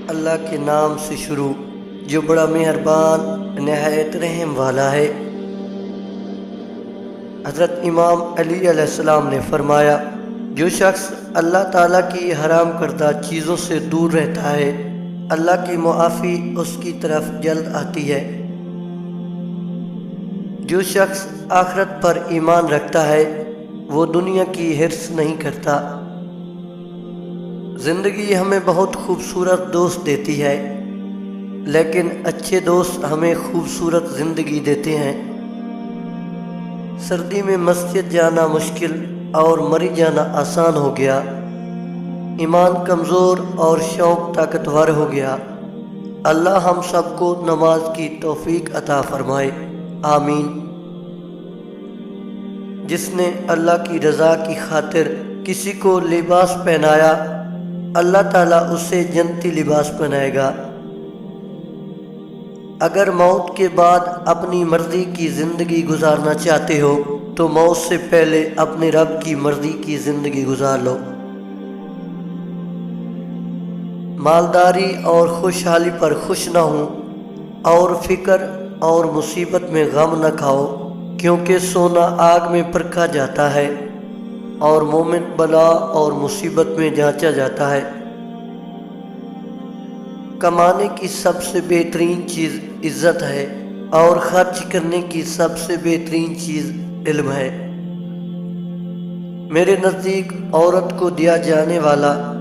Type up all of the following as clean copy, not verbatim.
اللہ کے نام سے شروع جو بڑا مہربان نہایت رحم والا ہے۔ حضرت امام علی علیہ السلام نے فرمایا، جو شخص اللہ تعالیٰ کی حرام کردہ چیزوں سے دور رہتا ہے، اللہ کی معافی اس کی طرف جلد آتی ہے۔ جو شخص آخرت پر ایمان رکھتا ہے وہ دنیا کی حرص نہیں کرتا۔ زندگی ہمیں بہت خوبصورت دوست دیتی ہے، لیکن اچھے دوست ہمیں خوبصورت زندگی دیتے ہیں۔ سردی میں مسجد جانا مشکل اور مری جانا آسان ہو گیا، ایمان کمزور اور شوق طاقتور ہو گیا۔ اللہ ہم سب کو نماز کی توفیق عطا فرمائے، آمین۔ جس نے اللہ کی رضا کی خاطر کسی کو لباس پہنایا، اللہ تعالیٰ اسے جنتی لباس پہنائے گا۔ اگر موت کے بعد اپنی مرضی کی زندگی گزارنا چاہتے ہو تو موت سے پہلے اپنے رب کی مرضی کی زندگی گزار لو۔ مالداری اور خوشحالی پر خوش نہ ہوں اور فکر اور مصیبت میں غم نہ کھاؤ، کیونکہ سونا آگ میں پرکھا جاتا ہے اور مومن بلا اور مصیبت میں جانچا جاتا ہے۔ کمانے کی سب سے بہترین چیز عزت ہے اور خرچ کرنے کی سب سے بہترین چیز علم ہے۔ میرے نزدیک عورت کو دیا جانے والا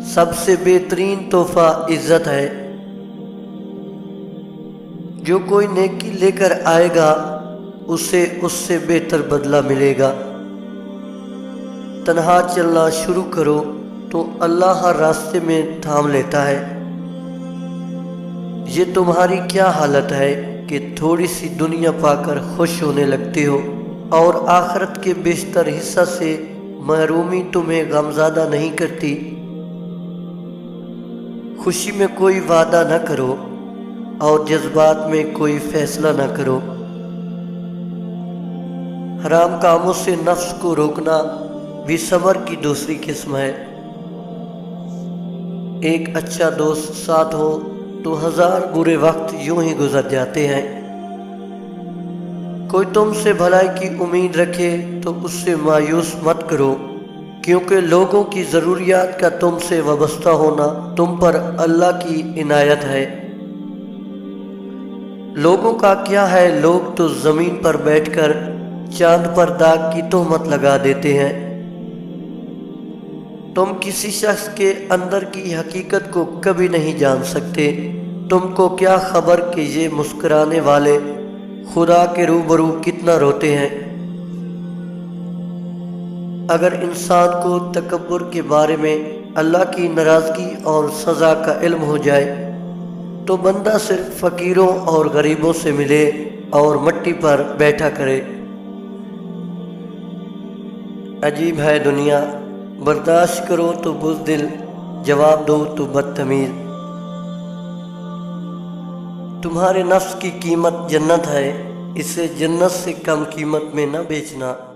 سب سے بہترین تحفہ عزت ہے۔ جو کوئی نیکی لے کر آئے گا اسے اس سے بہتر بدلہ ملے گا۔ تنہا چلنا شروع کرو تو اللہ ہر راستے میں تھام لیتا ہے۔ یہ تمہاری کیا حالت ہے کہ تھوڑی سی دنیا پا کر خوش ہونے لگتے ہو اور آخرت کے بیشتر حصہ سے محرومی تمہیں غمزدہ نہیں کرتی؟ خوشی میں کوئی وعدہ نہ کرو اور جذبات میں کوئی فیصلہ نہ کرو۔ حرام کاموں سے نفس کو روکنا بھی صبر کی دوسری قسم ہے۔ ایک اچھا دوست ساتھ ہو تو ہزار برے وقت یوں ہی گزر جاتے ہیں۔ کوئی تم سے بھلائی کی امید رکھے تو اس سے مایوس مت کرو، کیونکہ لوگوں کی ضروریات کا تم سے وابستہ ہونا تم پر اللہ کی عنایت ہے۔ لوگوں کا کیا ہے، لوگ تو زمین پر بیٹھ کر چاند پر داغ کی تہمت لگا دیتے ہیں۔ تم کسی شخص کے اندر کی حقیقت کو کبھی نہیں جان سکتے۔ تم کو کیا خبر کہ یہ مسکرانے والے خدا کے روبرو کتنا روتے ہیں۔ اگر انسان کو تکبر کے بارے میں اللہ کی ناراضگی اور سزا کا علم ہو جائے تو بندہ صرف فقیروں اور غریبوں سے ملے اور مٹی پر بیٹھا کرے۔ عجیب ہے دنیا، برداشت کرو تو بزدل، جواب دو تو بدتمیز۔ تمہارے نفس کی قیمت جنت ہے، اسے جنت سے کم قیمت میں نہ بیچنا۔